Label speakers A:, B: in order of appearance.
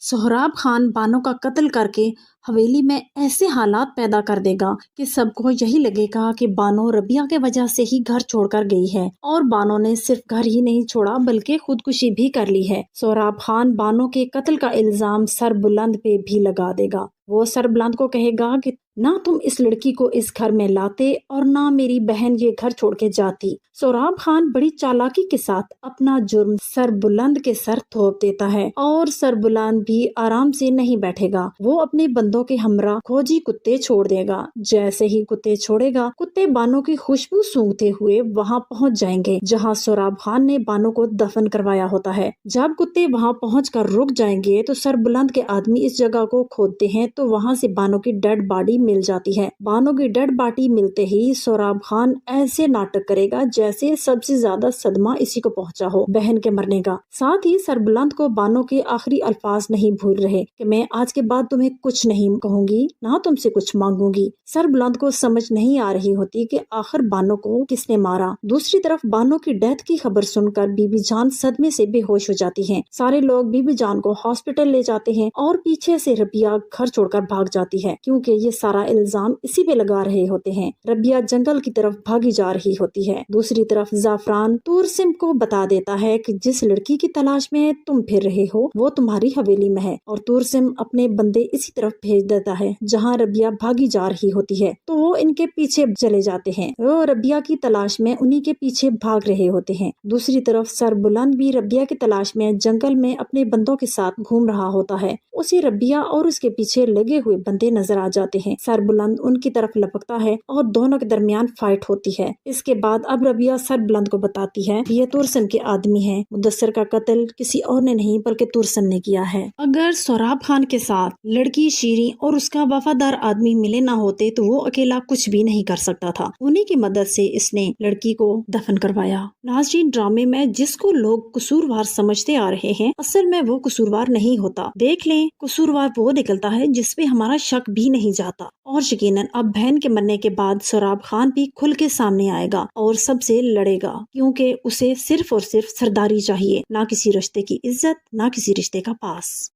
A: سہراب خان بانو کا قتل کر کے حویلی میں ایسے حالات پیدا کر دے گا کہ سب کو یہی لگے گا کہ بانو ربیہ کے وجہ سے ہی گھر چھوڑ کر گئی ہے، اور بانو نے صرف گھر ہی نہیں چھوڑا بلکہ خودکشی بھی کر لی ہے۔ سہراب خان بانو کے قتل کا الزام سربلند پہ بھی لگا دے گا۔ وہ سربلند کو کہے گا کہ نہ تم اس لڑکی کو اس گھر میں لاتے اور نہ میری بہن یہ گھر چھوڑ کے جاتی۔ سہراب خان بڑی چالاکی کے ساتھ اپنا جرم سربلند کے سر تھوپ دیتا ہے، اور سربلند بھی آرام سے نہیں بیٹھے گا۔ وہ اپنے بندوں کے ہمراہ کھوجی کتے چھوڑ دے گا۔ جیسے ہی کتے چھوڑے گا، کتے بانو کی خوشبو سونگتے ہوئے وہاں پہنچ جائیں گے جہاں سہراب خان نے بانو کو دفن کروایا ہوتا ہے۔ جب کتے وہاں پہنچ کر رک جائیں گے تو سربلند کے آدمی اس جگہ کو کھودتے ہیں تو وہاں سے بانو کی ڈیڈ باڈی مل جاتی ہے۔ بانو کی ڈیڈ باڈی ملتے ہی سہراب خان ایسے ناٹک کرے گا جیسے سب سے زیادہ صدمہ اسی کو پہنچا ہو، بہن کے مرنے کا۔ ساتھ ہی سربلند کو بانو کے آخری الفاظ نہیں بھول رہے کہ میں آج کے بعد تمہیں کچھ نہیں کہوں گی، نہ تم سے کچھ مانگوں گی۔ سربلند کو سمجھ نہیں آ رہی ہوتی کہ آخر بانو کو کس نے مارا۔ دوسری طرف بانو کی ڈیتھ کی خبر سن کر بی بی جان صدمے سے بے ہوش ہو جاتی ہیں۔ سارے لوگ بی بی جان کو ہاسپٹل لے جاتے ہیں اور پیچھے سے ربیہ گھر چھوڑ کر بھاگ جاتی ہے، کیونکہ یہ سارا الزام اسی پہ لگا رہے ہوتے ہیں۔ ربیہ جنگل کی طرف بھاگی جا رہی ہوتی ہے۔ دوسری طرف زعفران تورسم کو بتا دیتا ہے کہ جس لڑکی کی تلاش میں تم پھر رہے ہو وہ تمہاری حویلی میں ہے، اور تورسم اپنے بندے اسی طرف بھیج دیتا ہے جہاں ربیہ بھاگی جا رہی ہوتی ہے، تو وہ ان کے پیچھے چلے جاتے ہیں۔ وہ ربیہ کی تلاش میں انہی کے پیچھے بھاگ رہے ہوتے ہیں۔ دوسری طرف سربلند بھی ربیہ کی تلاش میں جنگل میں اپنے بندوں کے ساتھ گھوم رہا ہوتا ہے۔ اسے ربیہ اور اس کے پیچھے لگے ہوئے بندے نظر آ جاتے ہیں۔ سربلند ان کی طرف لپکتا ہے اور دونوں کے درمیان فائٹ ہوتی ہے۔ اس کے بعد اب ربیہ سربلند کو بتاتی ہے یہ تورسم کے آدمی ہیں، مدثر کا قتل کسی اور نے نہیں بلکہ تورسم نے کیا ہے۔ اگر سہراب خان کے ساتھ لڑکی شیریں اور اس کا وفادار آدمی ملے نہ ہوتے تو وہ اکیلا کچھ بھی نہیں کر سکتا تھا۔ انہی کی مدد سے اس نے لڑکی کو دفن کروایا۔ ناظرین، ڈرامے میں جس کو لوگ قصوروار سمجھتے آ رہے ہیں اصل میں وہ قصوروار نہیں ہوتا۔ دیکھ لیں، قصوروار وہ نکلتا ہے جس پہ ہمارا شک بھی نہیں جاتا۔ اور یقیناً اب بہن کے مرنے کے بعد سہراب خان بھی کھل کے سامنے آئے گا اور سب سے لڑے گا، کیونکہ اسے صرف اور صرف سرداری چاہیے، نہ کسی رشتے کی عزت، نہ کسی رشتے کا پاس۔